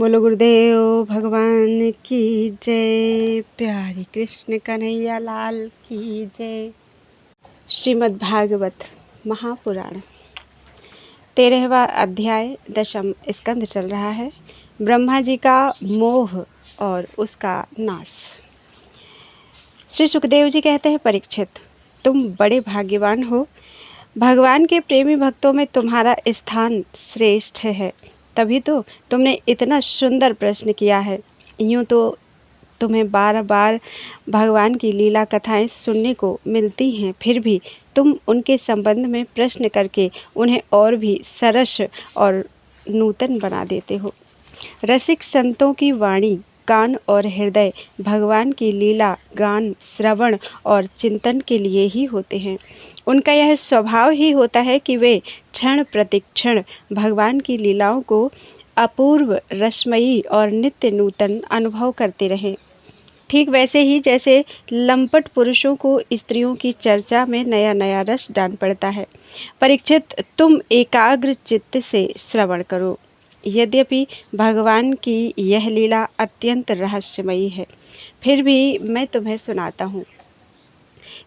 बोलो गुरुदेव भगवान की जय। प्यारी कृष्ण कन्हैया लाल की जय। श्रीमद् भागवत महापुराण 13वां अध्याय 10वां स्कंद चल रहा है। ब्रह्मा जी का मोह और उसका नाश। श्री सुखदेव जी कहते हैं, परीक्षित, तुम बड़े भाग्यवान हो। भगवान के प्रेमी भक्तों में तुम्हारा स्थान श्रेष्ठ है, तभी तो तुमने इतना सुंदर प्रश्न किया है। यूँ तो तुम्हें बार बार भगवान की लीला कथाएं सुनने को मिलती हैं, फिर भी तुम उनके संबंध में प्रश्न करके उन्हें और भी सरस और नूतन बना देते हो। रसिक संतों की वाणी, कान और हृदय भगवान की लीला गान, श्रवण और चिंतन के लिए ही होते हैं। उनका यह स्वभाव ही होता है कि वे क्षण प्रतिक्षण भगवान की लीलाओं को अपूर्व, रसमयी और नित्य नूतन अनुभव करते रहें। ठीक वैसे ही जैसे लंपट पुरुषों को स्त्रियों की चर्चा में नया नया रस डाल पड़ता है। परीक्षित, तुम एकाग्र चित्त से श्रवण करो। यद्यपि भगवान की यह लीला अत्यंत रहस्यमयी है, फिर भी मैं तुम्हें सुनाता हूँ,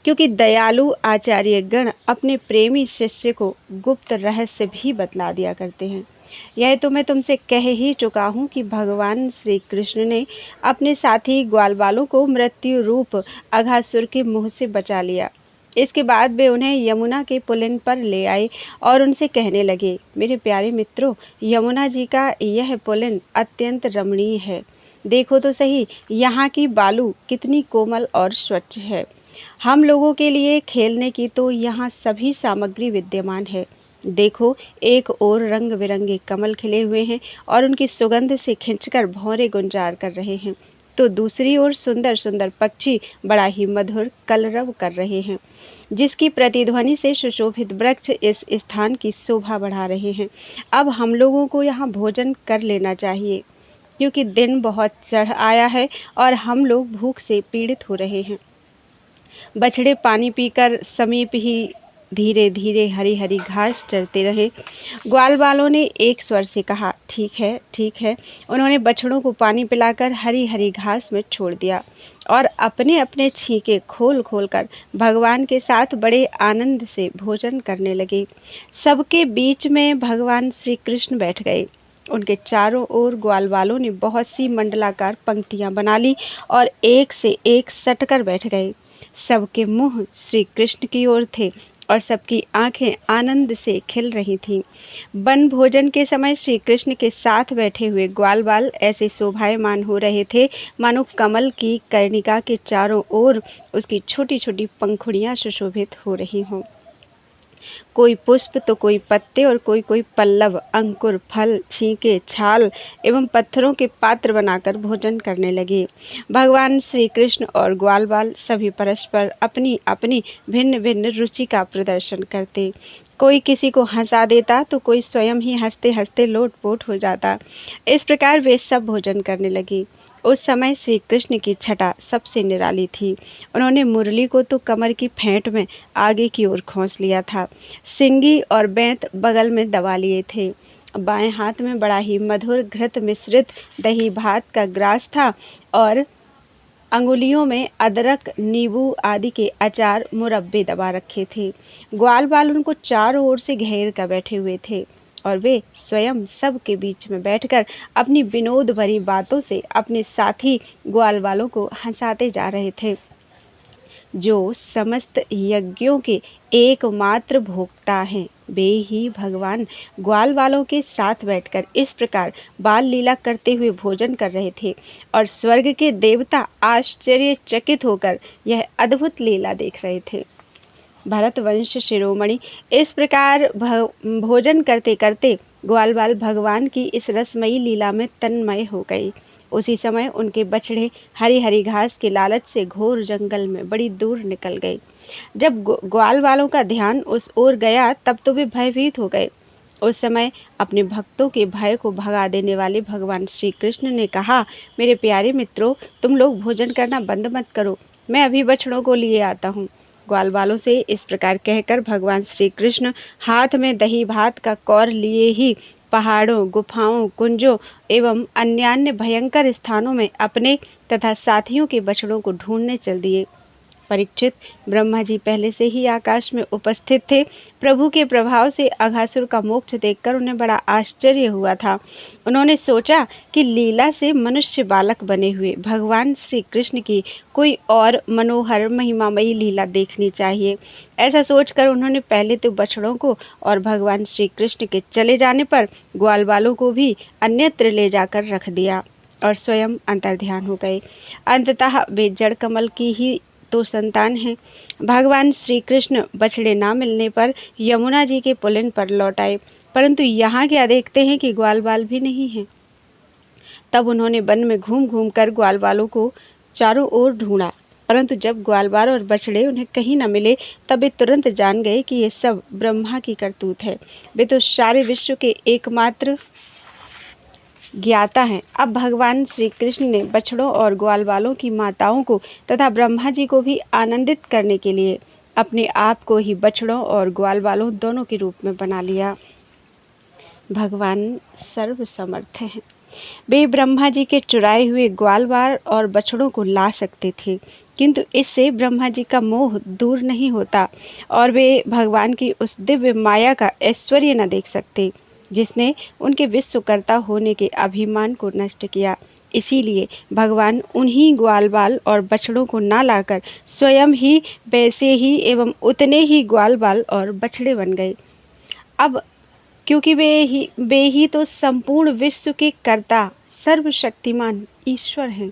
क्योंकि दयालु आचार्य गण अपने प्रेमी शिष्य को गुप्त रहस्य भी बतला दिया करते हैं। यह तो मैं तुमसे कह ही चुका हूँ कि भगवान श्री कृष्ण ने अपने साथी ग्वालवालों को मृत्यु रूप अघासुर के मुँह से बचा लिया। इसके बाद वे उन्हें यमुना के पुलिन पर ले आए और उनसे कहने लगे, मेरे प्यारे मित्रों, यमुना जी का यह पुलिन अत्यंत रमणीय है। देखो तो सही, यहाँ की बालू कितनी कोमल और स्वच्छ है। हम लोगों के लिए खेलने की तो यहाँ सभी सामग्री विद्यमान है। देखो, एक ओर रंग बिरंगे कमल खिले हुए हैं और उनकी सुगंध से खिंचकर भौरे गुंजार कर रहे हैं, तो दूसरी ओर सुंदर सुंदर पक्षी बड़ा ही मधुर कलरव कर रहे हैं, जिसकी प्रतिध्वनि से सुशोभित वृक्ष इस स्थान की शोभा बढ़ा रहे हैं। अब हम लोगों को यहाँ भोजन कर लेना चाहिए, क्योंकि दिन बहुत चढ़ आया है और हम लोग भूख से पीड़ित हो रहे हैं। बछड़े पानी पीकर समीप ही धीरे धीरे हरी हरी घास चरते रहे। ग्वाल वालों ने एक स्वर से कहा, ठीक है, ठीक है। उन्होंने बछड़ों को पानी पिलाकर हरी हरी घास में छोड़ दिया और अपने अपने छींके खोल खोल कर भगवान के साथ बड़े आनंद से भोजन करने लगे। सबके बीच में भगवान श्री कृष्ण बैठ गए। उनके चारों ओर ग्वाल वालों ने बहुत सी मंडलाकार पंक्तियां बना ली और एक से एक सटकर बैठ गए। सबके मुंह श्री कृष्ण की ओर थे और सबकी आंखें आनंद से खिल रही थीं। वन भोजन के समय श्री कृष्ण के साथ बैठे हुए ग्वाल बाल ऐसे शोभायमान हो रहे थे मानो कमल की कर्णिका के चारों ओर उसकी छोटी छोटी पंखुड़ियां सुशोभित हो रही हों। कोई पुष्प तो कोई पत्ते और कोई कोई पल्लव, अंकुर, फल, छींके, छाल एवं पत्थरों के पात्र बनाकर भोजन करने लगे। भगवान श्री कृष्ण और ग्वाल बाल सभी परस्पर अपनी अपनी भिन्न भिन्न रुचि का प्रदर्शन करते। कोई किसी को हंसा देता तो कोई स्वयं ही हंसते हंसते लोटपोट हो जाता। इस प्रकार वे सब भोजन करने लगे। उस समय श्री कृष्ण की छटा सबसे निराली थी। उन्होंने मुरली को तो कमर की फेंट में आगे की ओर खोस लिया था। सिंगी और बैंत बगल में दबा लिए थे। बाएं हाथ में बड़ा ही मधुर घृत मिश्रित दही भात का ग्रास था और अंगुलियों में अदरक, नींबू आदि के अचार, मुरब्बे दबा रखे थे। ग्वाल बाल उनको चारों ओर से घेर कर बैठे हुए थे और वे स्वयं सबके बीच में बैठकर अपनी विनोद भरी बातों से अपने साथी ग्वाल वालों को हंसाते जा रहे थे। जो समस्त यज्ञों के एकमात्र भोक्ता हैं, वे ही भगवान ग्वाल वालों के साथ बैठकर इस प्रकार बाल लीला करते हुए भोजन कर रहे थे और स्वर्ग के देवता आश्चर्यचकित होकर यह अद्भुत लीला देख रहे थे। भरत वंश शिरोमणि इस प्रकार भोजन करते करते ग्वाल बाल भगवान की इस रसमयी लीला में तन्मय हो गई। उसी समय उनके बछड़े हरी हरी घास के लालच से घोर जंगल में बड़ी दूर निकल गए। जब ग्वाल वालों का ध्यान उस ओर गया तब तो वे भयभीत हो गए। उस समय अपने भक्तों के भय को भगा देने वाले भगवान श्री कृष्ण ने कहा, मेरे प्यारे मित्रों, तुम लोग भोजन करना बंद मत करो, मैं अभी बछड़ों को लिए आता हूँ। ग्वाल बालों से इस प्रकार कहकर भगवान श्री कृष्ण हाथ में दही भात का कौर लिए ही पहाड़ों, गुफाओं, कुंजों एवं अन्यान्य भयंकर स्थानों में अपने तथा साथियों के बछड़ों को ढूंढने चल दिए। परीक्षित, ब्रह्मा जी पहले से ही आकाश में उपस्थित थे। प्रभु के प्रभाव से अघासुर का मोक्ष देखकर उन्हें बड़ा आश्चर्य हुआ था। उन्होंने सोचा कि लीला से मनुष्य बालक बने हुए भगवान श्री कृष्ण की कोई और मनोहर महिमामयी लीला देखनी चाहिए। ऐसा सोचकर उन्होंने पहले तो बछड़ों को और भगवान श्री कृष्ण के चले जाने पर ग्वाल बालों को भी अन्यत्र ले जाकर रख दिया और स्वयं अंतर्ध्यान हो गए। अंततः वे जड़ कमल की ही तो संतान हैं। भगवान श्री कृष्ण बछड़े ना मिलने पर यमुना जी के पुलिन पर लौट आए, परंतु यहाँ क्या देखते हैं कि ग्वाल बाल भी नहीं है। तब उन्होंने वन में घूम घूम कर ग्वाल बालों को चारों ओर ढूंढा, परंतु जब ग्वाल बाल और बछड़े उन्हें कहीं न मिले तब वे तुरंत जान गए कि ये सब ब्रह्मा की करतूत है। वे तो सारे विश्व के एकमात्र ज्ञाता हैं। अब भगवान श्री कृष्ण ने बछड़ों और ग्वालवालों की माताओं को तथा ब्रह्मा जी को भी आनंदित करने के लिए अपने आप को ही बछड़ों और ग्वालवालों दोनों के रूप में बना लिया। भगवान सर्वसमर्थ हैं। वे ब्रह्मा जी के चुराए हुए ग्वालवाल और बछड़ों को ला सकते थे, किंतु इससे ब्रह्मा जी का मोह दूर नहीं होता और वे भगवान की उस दिव्य माया का ऐश्वर्य न देख सकते जिसने उनके विश्वकर्ता होने के अभिमान को नष्ट किया। इसीलिए भगवान उन्हीं ग्वालबाल और बछड़ों को ना लाकर स्वयं ही वैसे ही एवं उतने ही ग्वालबाल और बछड़े बन गए। अब क्योंकि वे ही तो संपूर्ण विश्व के कर्ता सर्वशक्तिमान ईश्वर हैं।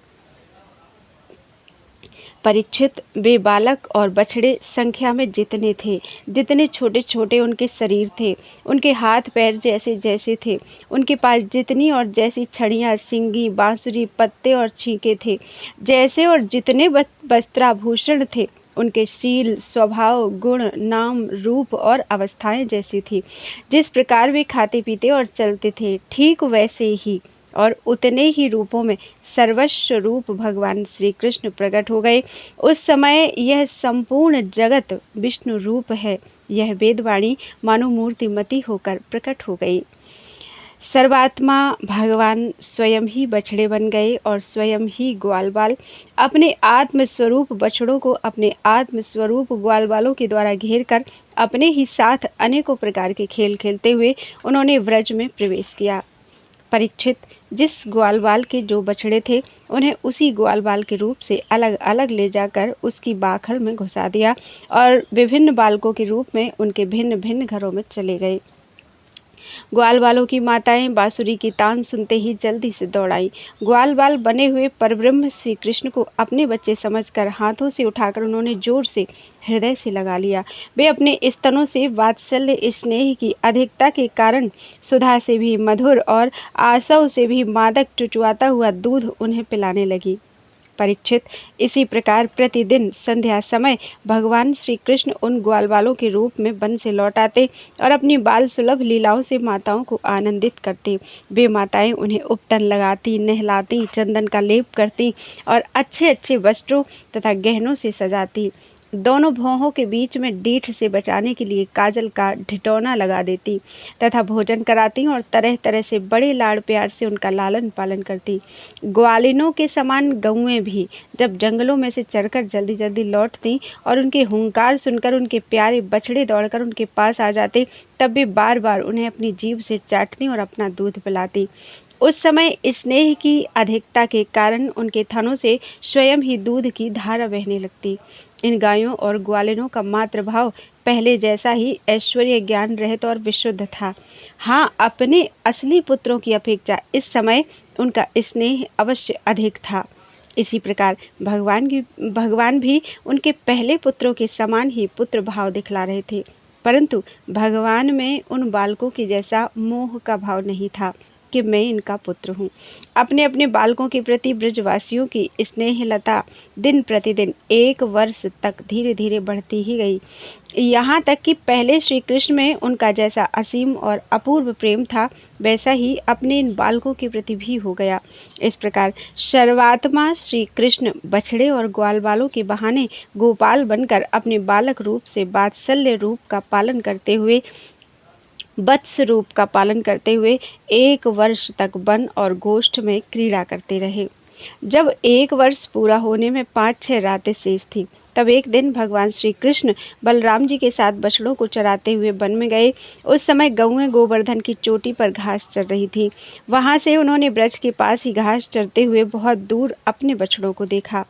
परीक्षित, वे बालक और बछड़े संख्या में जितने थे, जितने छोटे छोटे उनके शरीर थे, उनके हाथ पैर जैसे जैसे थे, उनके पास जितनी और जैसी छड़ियाँ, सिंगी, बांसुरी, पत्ते और छींके थे, जैसे और जितने वस्त्राभूषण थे, उनके शील, स्वभाव, गुण, नाम, रूप और अवस्थाएं जैसी थी। जिस प्रकार वे खाते पीते और चलते थे, ठीक वैसे ही और उतने ही रूपों में सर्वस्व रूप भगवान श्री कृष्ण प्रकट हो गए। उस समय यह संपूर्ण जगत विष्णु रूप है, यह वेदवाणी मानो मूर्तिमती होकर प्रकट हो गई। सर्वात्मा भगवान स्वयं ही बछड़े बन गए और स्वयं ही ग्वालबाल। अपने आत्म स्वरूप बछड़ों को अपने आत्म स्वरूप ग्वालबालों के द्वारा घेर कर अपने ही साथ अनेकों प्रकार के खेल खेलते हुए उन्होंने व्रज में प्रवेश किया। परीक्षित, जिस ग्वालबाल के जो बछड़े थे, उन्हें उसी ग्वालबाल के रूप से अलग अलग ले जाकर उसकी बाखल में घुसा दिया और विभिन्न बालकों के रूप में उनके भिन्न भिन्न घरों में चले गए। ग्वालबालों की माताएं बांसुरी की तान सुनते ही जल्दी से दौड़ाई। ग्वालबाल बने हुए परब्रह्म श्री कृष्ण को अपने बच्चे समझकर हाथों से उठाकर उन्होंने जोर से हृदय से लगा लिया। वे अपने स्तनों से वात्सल्य स्नेह की अधिकता के कारण सुधा से भी मधुर और आसव से भी मादक चुचुआता हुआ दूध उन्हें पिलाने लगी। परीक्षित, इसी प्रकार प्रतिदिन संध्या समय भगवान श्री कृष्ण उन ग्वालबालों के रूप में वन से लौट आते और अपनी बाल सुलभ लीलाओं से माताओं को आनंदित करते। वे माताएं उन्हें उपटन लगाती, नहलाती, चंदन का लेप करती और अच्छे अच्छे वस्त्रों तथा गहनों से सजाती। दोनों भौहों के बीच में डीठ से बचाने के लिए काजल का ढिठौना लगा देती तथा भोजन कराती और तरह तरह से बड़े लाड़ प्यार से उनका लालन पालन करती। ग्वालिनों के समान गौएं भी जब जंगलों में से चरकर जल्दी जल्दी लौटती और उनके हुंकार सुनकर उनके प्यारे बछड़े दौड़कर उनके पास आ जाते, तब भी बार बार उन्हें अपनी जीभ से चाटती और अपना दूध पिलाती। उस समय स्नेह की अधिकता के कारण उनके थनों से स्वयं ही दूध की धारा बहने लगती। इन गायों और ग्वालिनों का मातृभाव पहले जैसा ही ऐश्वर्य ज्ञान रहित और विशुद्ध था। हाँ, अपने असली पुत्रों की अपेक्षा इस समय उनका स्नेह अवश्य अधिक था। इसी प्रकार भगवान भी उनके पहले पुत्रों के समान ही पुत्र भाव दिखला रहे थे, परंतु भगवान में उन बालकों के जैसा मोह का भाव नहीं था कि मैं इनका पुत्र हूँ। अपने अपने बालकों के प्रति ब्रजवासियों की स्नेहलता दिन प्रतिदिन 1 वर्ष तक धीरे धीरे बढ़ती ही गई, यहाँ तक कि पहले श्री कृष्ण में उनका जैसा असीम और अपूर्व प्रेम था, वैसा ही अपने इन बालकों के प्रति भी हो गया। इस प्रकार सर्वात्मा श्री कृष्ण बछड़े और ग्वालबालों के बहाने गोपाल बनकर अपने बालक रूप से वात्सल्य रूप का पालन करते हुए वत्स रूप का पालन करते हुए 1 वर्ष तक वन और गोष्ठ में क्रीड़ा करते रहे। जब 1 वर्ष पूरा होने में 5-6 रातें शेष थी, तब एक दिन भगवान श्री कृष्ण बलराम जी के साथ बछड़ों को चराते हुए वन में गए। उस समय गौएं गोवर्धन की चोटी पर घास चर रही थी। वहां से उन्होंने ब्रज के पास ही घास चरते हुए बहुत दूर अपने बछड़ों को देखा।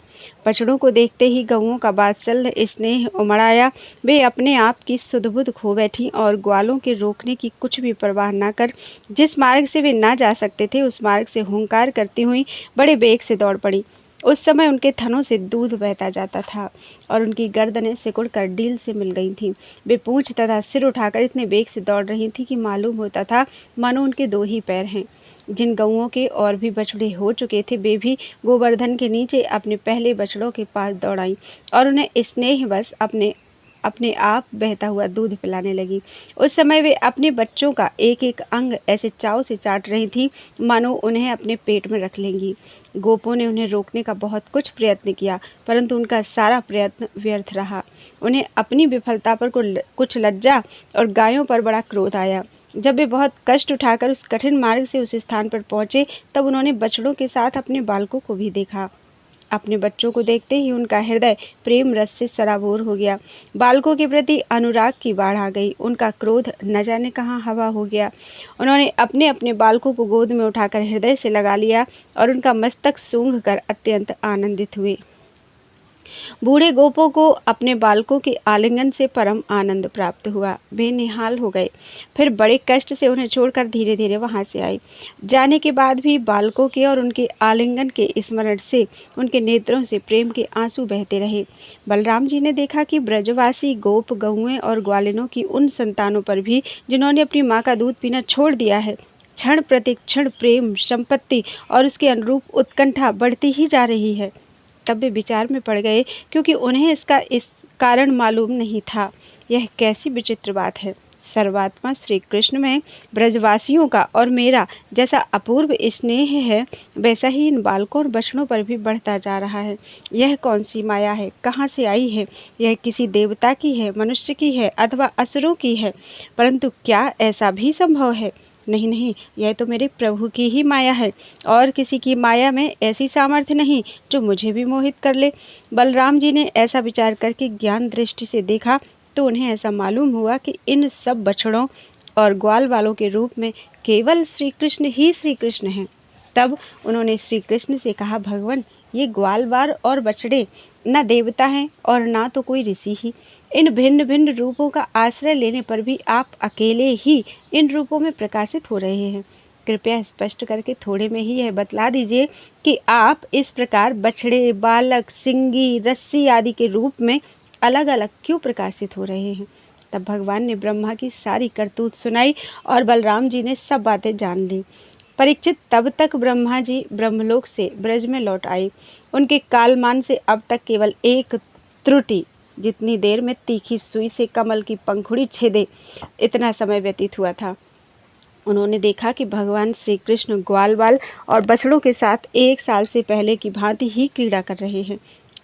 बछड़ों को देखते ही गौओं का वात्सल्य स्नेह उमड़ आया। वे अपने आप की सुध-बुध खो बैठी और ग्वालों के रोकने की कुछ भी परवाह न कर जिस मार्ग से वे ना जा सकते थे, उस मार्ग से हुंकार करती हुई बड़े वेग से दौड़ पड़ी। उस समय उनके थनों से दूध बहता जाता था और उनकी गर्दनें सिकुड़कर डील से मिल गई थीं। वे पूंछ तथा सिर उठाकर इतने वेग से दौड़ रही थीं कि मालूम होता था मानो उनके 2 ही पैर हैं। जिन गौओं के और भी बछड़े हो चुके थे, वे भी गोवर्धन के नीचे अपने पहले बछड़ों के पास दौड़ आईं और उन्हें स्नेहवश अपने आप बहता हुआ दूध पिलाने लगी। उस समय वे अपने बच्चों का एक-एक अंग ऐसे चाव से चाट रही थी मानो उन्हें अपने पेट में रख लेंगी। गोपों ने उन्हें रोकने का बहुत कुछ प्रयत्न किया, परंतु उनका सारा प्रयत्न व्यर्थ रहा। उन्हें अपनी विफलता पर कुछ लज्जा और गायों पर बड़ा क्रोध आया। जब वे बहुत कष्ट उठाकर उस कठिन मार्ग से उस स्थान पर पहुंचे, तब उन्होंने बछड़ों के साथ अपने बालकों को भी देखा। अपने बच्चों को देखते ही उनका हृदय प्रेम रस से सराबोर हो गया। बालकों के प्रति अनुराग की बाढ़ आ गई। उनका क्रोध न जाने कहाँ हवा हो गया। उन्होंने अपने अपने बालकों को गोद में उठाकर हृदय से लगा लिया और उनका मस्तक सूंघकर अत्यंत आनंदित हुए। बूढ़े गोपों को अपने बालकों के आलिंगन से परम आनंद प्राप्त हुआ। वे निहाल हो गए। फिर बड़े कष्ट से उन्हें छोड़कर धीरे धीरे वहां से आई। जाने के बाद भी बालकों के और उनके आलिंगन के स्मरण से उनके नेत्रों से प्रेम के आंसू बहते रहे। बलराम जी ने देखा कि ब्रजवासी गोप गौएं और ग्वालिनों की उन संतानों पर भी जिन्होंने अपनी माँ का दूध पीना छोड़ दिया है, क्षण प्रति क्षण प्रेम, संपत्ति और उसके अनुरूप उत्कंठा बढ़ती ही जा रही है। तब वे विचार में पड़ गए, क्योंकि उन्हें इस कारण मालूम नहीं था। यह कैसी विचित्र बात है। सर्वात्मा श्री कृष्ण में ब्रजवासियों का और मेरा जैसा अपूर्व स्नेह है, वैसा ही इन बालकों और बछड़ों पर भी बढ़ता जा रहा है। यह कौन सी माया है, कहाँ से आई है? यह किसी देवता की है, मनुष्य की है अथवा असुरों की है? परंतु क्या ऐसा भी संभव है? नहीं नहीं, यह तो मेरे प्रभु की ही माया है और किसी की माया में ऐसी सामर्थ्य नहीं जो मुझे भी मोहित कर ले। बलराम जी ने ऐसा विचार करके ज्ञान दृष्टि से देखा तो उन्हें ऐसा मालूम हुआ कि इन सब बछड़ों और ग्वाल वालों के रूप में केवल श्री कृष्ण ही श्री कृष्ण हैं। तब उन्होंने श्री कृष्ण से कहा, भगवान, ये ग्वालवार और बछड़े न देवता हैं और ना तो कोई ऋषि ही। इन भिन्न भिन्न रूपों का आश्रय लेने पर भी आप अकेले ही इन रूपों में प्रकाशित हो रहे हैं। कृपया स्पष्ट करके थोड़े में ही यह बतला दीजिए कि आप इस प्रकार बछड़े, बालक, सिंगी, रस्सी आदि के रूप में अलग अलग क्यों प्रकाशित हो रहे हैं। तब भगवान ने ब्रह्मा की सारी करतूत सुनाई और बलराम जी ने सब बातें जान ली। परीक्षित तब तक ब्रह्मा जी ब्रह्मलोक से ब्रज में लौट आए। उनके कालमान से अब तक केवल एक त्रुटि जितनी देर में तीखी सुई से कमल की पंखुड़ी छेदे, इतना समय व्यतीत हुआ था। उन्होंने देखा कि भगवान श्री कृष्ण ग्वालवाल और बछड़ों के साथ 1 साल से पहले की भांति ही क्रीड़ा कर रहे हैं।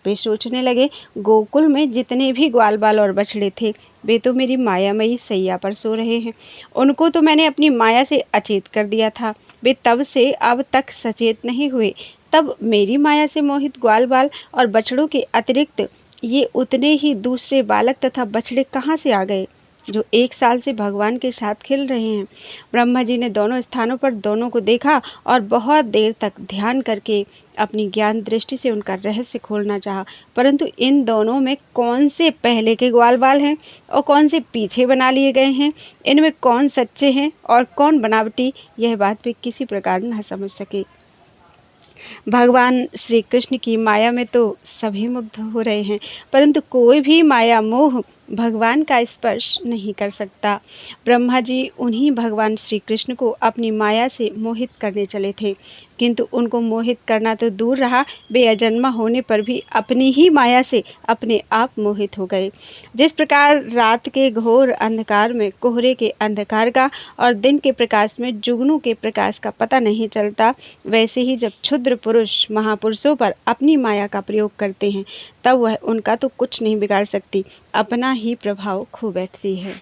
वे सोचने लगे, गोकुल में जितने भी ग्वालवाल और बछड़े थे, वे तो मेरी मायामयी सैया पर सो रहे हैं। उनको तो मैंने अपनी माया से अचेत कर दिया था। वे तब से अब तक सचेत नहीं हुए। तब मेरी माया से मोहित ग्वालवाल और बछड़ों के अतिरिक्त ये उतने ही दूसरे बालक तथा बछड़े कहाँ से आ गए जो 1 साल से भगवान के साथ खेल रहे हैं। ब्रह्मा जी ने दोनों स्थानों पर दोनों को देखा और बहुत देर तक ध्यान करके अपनी ज्ञान दृष्टि से उनका रहस्य खोलना चाहा, परंतु इन दोनों में कौन से पहले के ग्वालवाल हैं और कौन से पीछे बना लिए गए हैं, इनमें कौन सच्चे हैं और कौन बनावटी, यह बात वे किसी प्रकार न समझ सके। भगवान श्री कृष्ण की माया में तो सभी मुग्ध हो रहे हैं, परंतु कोई भी माया मोह भगवान का स्पर्श नहीं कर सकता। ब्रह्मा जी उन्हीं भगवान श्री कृष्ण को अपनी माया से मोहित करने चले थे, किंतु उनको मोहित करना तो दूर रहा, वे अजन्मा होने पर भी अपनी ही माया से अपने आप मोहित हो गए। जिस प्रकार रात के घोर अंधकार में कोहरे के अंधकार का और दिन के प्रकाश में जुगनू के प्रकाश का पता नहीं चलता, वैसे ही जब क्षुद्र पुरुष महापुरुषों पर अपनी माया का प्रयोग करते हैं, तब वह उनका तो कुछ नहीं बिगाड़ सकती, अपना ही प्रभाव खो बैठती है।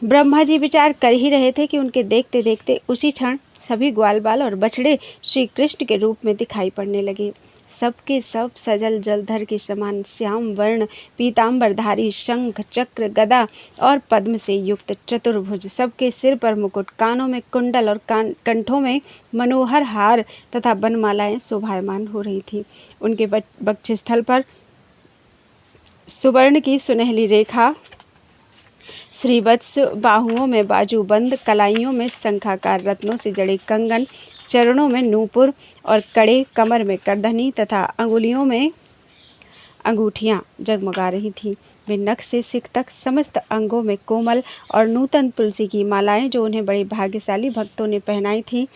ब्रह्मा जी विचार कर ही रहे थे कि उनके देखते देखते उसी क्षण सभी ग्वाल बाल और बछड़े श्री कृष्ण के रूप में दिखाई पड़ने लगे। सबके सब सजल जलधर के समान श्याम वर्ण पीताम्बरधारी, शंख चक्र गदा और पद्म से युक्त चतुर्भुज, सबके सिर पर मुकुट, कानों में कुंडल और कंठों में मनोहर हार तथा बनमालाएं शोभायमान हो रही थी। उनके वक्षस्थल पर सुवर्ण की सुनहली रेखा, श्रीवत्स, बाहुओं में बाजूबंद, कलाइयों में शंखाकार रत्नों से जड़े कंगन, चरणों में नूपुर और कड़े, कमर में करधनी तथा अंगुलियों में अंगूठियां जगमगा रही थीं। वे नख से सिर तक समस्त अंगों में कोमल और नूतन तुलसी की मालाएं, जो उन्हें बड़े भाग्यशाली भक्तों ने पहनाई थी,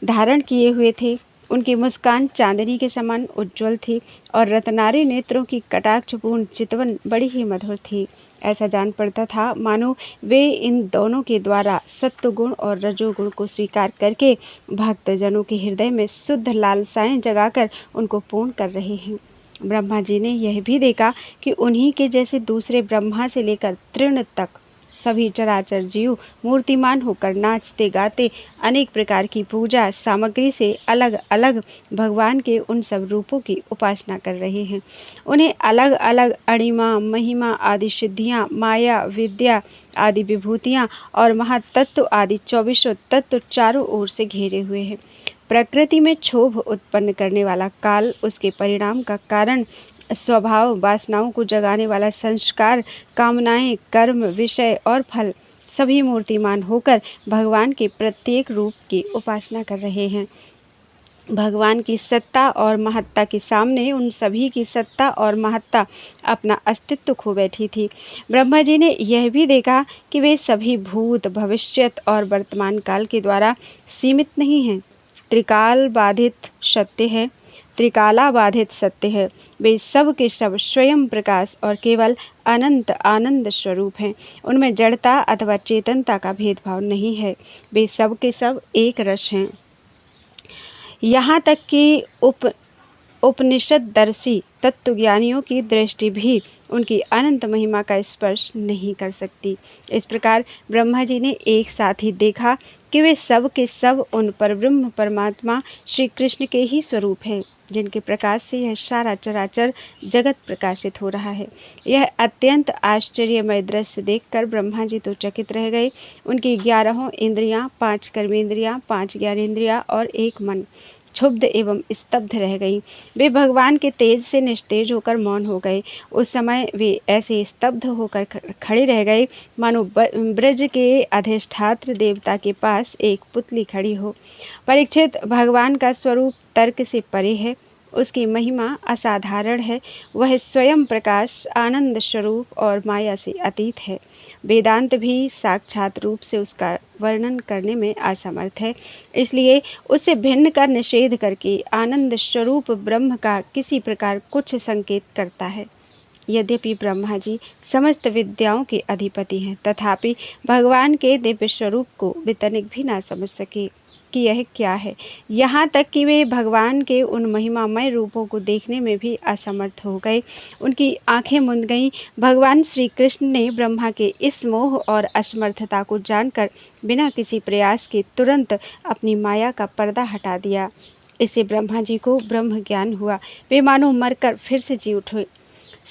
धारण किए हुए थे। उनकी मुस्कान चांदनी के समान उज्ज्वल थी और रत्नारी नेत्रों की कटाक्षपूर्ण चितवन बड़ी ही मधुर थी। ऐसा जान पड़ता था मानो वे इन दोनों के द्वारा सत्वगुण और रजोगुण को स्वीकार करके भक्तजनों के हृदय में शुद्ध लालसाएं जगाकर उनको पूर्ण कर रहे हैं। ब्रह्मा जी ने यह भी देखा कि उन्हीं के जैसे दूसरे ब्रह्मा से लेकर तृण तक सभी चराचर जीव मूर्तिमान होकर नाचते गाते अनेक प्रकार की पूजा सामग्री से अलग अलग भगवान के उन सब रूपों की उपासना कर रहे हैं। उन्हें अलग अलग अणिमा, महिमा आदि सिद्धियां, माया, विद्या आदि विभूतियां और महातत्व आदि 24 तत्व चारों ओर से घेरे हुए हैं। प्रकृति में क्षोभ उत्पन्न करने वाला काल, उसके परिणाम का कारण, स्वभाव, वासनाओं को जगाने वाला संस्कार, कामनाएं, कर्म, विषय और फल, सभी मूर्तिमान होकर भगवान के प्रत्येक रूप की उपासना कर रहे हैं। भगवान की सत्ता और महत्ता के सामने उन सभी की सत्ता और महत्ता अपना अस्तित्व खो बैठी थी। ब्रह्मा जी ने यह भी देखा कि वे सभी भूत, भविष्यत और वर्तमान काल के द्वारा सीमित नहीं हैं। त्रिकालाबाधित सत्य है। वे सब के सब स्वयं प्रकाश और केवल अनंत आनंद स्वरूप हैं। उनमें जड़ता अथवा चेतनता का भेदभाव नहीं है। वे सब के सब एक रस हैं। यहाँ तक कि उपनिषददर्शी तत्वज्ञानियों की दृष्टि भी उनकी अनंत महिमा का स्पर्श नहीं कर सकती। इस प्रकार ब्रह्मा जी ने एक साथ ही देखा कि वे सब के सब उन परब्रह्म परमात्मा श्री कृष्ण के ही स्वरूप हैं, जिनके प्रकाश से यह सारा चराचर जगत प्रकाशित हो रहा है। यह अत्यंत आश्चर्यमय दृश्य देखकर ब्रह्मा जी तो चकित रह गए। उनकी 11 इंद्रियां, 5 कर्मेंद्रियां, 5 ज्ञानेंद्रियां और 1 मन क्षुब्ध एवं स्तब्ध रह गई। वे भगवान के तेज से निस्तेज होकर मौन हो गए। उस समय वे ऐसे स्तब्ध होकर खड़े रह गए मानो ब्रज के अधिष्ठात्र देवता के पास एक पुतली खड़ी हो। परीक्षित, भगवान का स्वरूप तर्क से परे है। उसकी महिमा असाधारण है। वह स्वयं प्रकाश, आनंद स्वरूप और माया से अतीत है। वेदांत भी साक्षात रूप से उसका वर्णन करने में असमर्थ है। इसलिए उससे भिन्न का निषेध करके आनंद स्वरूप ब्रह्म का किसी प्रकार कुछ संकेत करता है। यद्यपि ब्रह्मा जी समस्त विद्याओं के अधिपति हैं, तथापि भगवान के दिव्य स्वरूप को वे तनिक भी ना समझ सके कि यह क्या है। यहाँ तक कि वे भगवान के उन महिमामय रूपों को देखने में भी असमर्थ हो गए। उनकी आंखें मुंद गईं। भगवान श्री कृष्ण ने ब्रह्मा के इस मोह और असमर्थता को जानकर बिना किसी प्रयास के तुरंत अपनी माया का पर्दा हटा दिया। इससे ब्रह्मा जी को ब्रह्म ज्ञान हुआ। वे मानो मरकर फिर से जी उठे।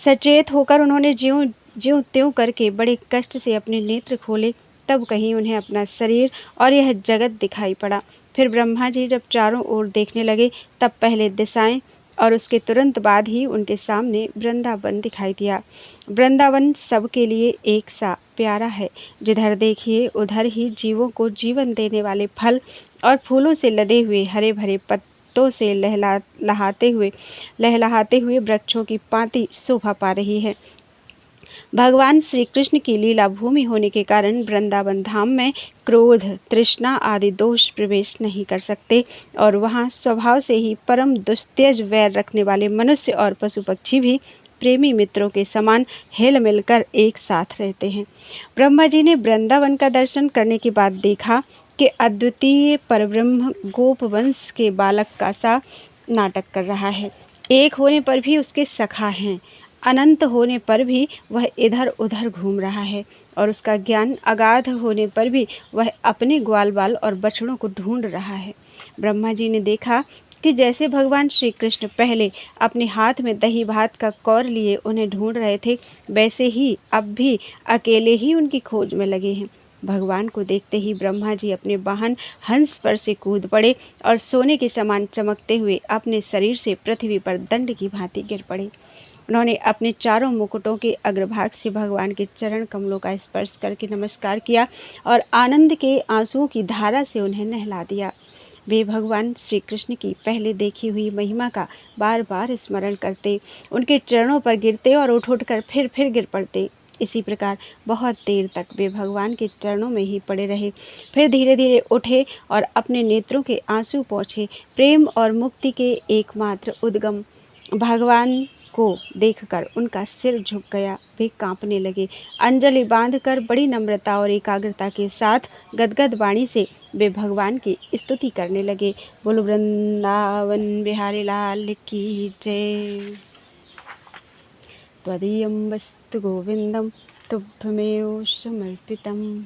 सचेत होकर उन्होंने ज्यों त्यों करके बड़े कष्ट से अपने नेत्र खोले। तब कहीं उन्हें अपना शरीर और यह जगत दिखाई पड़ा। फिर ब्रह्मा जी जब चारों ओर देखने लगे, तब पहले दिशाएं और उसके तुरंत बाद ही उनके सामने वृंदावन दिखाई दिया। वृंदावन सबके लिए एक सा प्यारा है। जिधर देखिए उधर ही जीवों को जीवन देने वाले फल और फूलों से लदे हुए हरे भरे पत्तों से लहलहाते हुए वृक्षों की पांति शोभा पा रही है। भगवान श्री कृष्ण की लीला भूमि होने के कारण वृंदावन धाम में क्रोध, तृष्णा आदि दोष प्रवेश नहीं कर सकते और वहाँ स्वभाव से ही परम दुस्तेज वैर रखने वाले मनुष्य और पशु पक्षी भी प्रेमी मित्रों के समान हिल मिलकर एक साथ रहते हैं। ब्रह्मा जी ने वृंदावन का दर्शन करने के बाद देखा कि अद्वितीय परब्रह्म गोप वंश के बालक का सा नाटक कर रहा है। एक होने पर भी उसके सखा हैं। अनंत होने पर भी वह इधर उधर घूम रहा है और उसका ज्ञान अगाध होने पर भी वह अपने ग्वाल बाल और बछड़ों को ढूंढ रहा है। ब्रह्मा जी ने देखा कि जैसे भगवान श्री कृष्ण पहले अपने हाथ में दही भात का कौर लिए उन्हें ढूंढ रहे थे, वैसे ही अब भी अकेले ही उनकी खोज में लगे हैं। भगवान को देखते ही ब्रह्मा जी अपने वाहन हंस पर से कूद पड़े और सोने के समान चमकते हुए अपने शरीर से पृथ्वी पर दंड की भांति गिर पड़े। उन्होंने अपने चारों मुकुटों के अग्रभाग से भगवान के चरण कमलों का स्पर्श करके नमस्कार किया और आनंद के आंसुओं की धारा से उन्हें नहला दिया। वे भगवान श्री कृष्ण की पहले देखी हुई महिमा का बार बार स्मरण करते, उनके चरणों पर गिरते और उठ उठ कर फिर गिर पड़ते। इसी प्रकार बहुत देर तक वे भगवान के चरणों में ही पड़े रहे। फिर धीरे धीरे उठे और अपने नेत्रों के आंसू पोंछे। प्रेम और मुक्ति के एकमात्र उद्गम भगवान को देखकर उनका सिर झुक गया। वे कांपने लगे। अंजलि बांधकर बड़ी नम्रता और एकाग्रता के साथ गदगद वाणी से वे भगवान की स्तुति करने लगे। बोलो वृंदावन बिहारी लाल की जय। त्वदीयं वस्तु गोविंदम तुभ्यमेव समर्पितम्।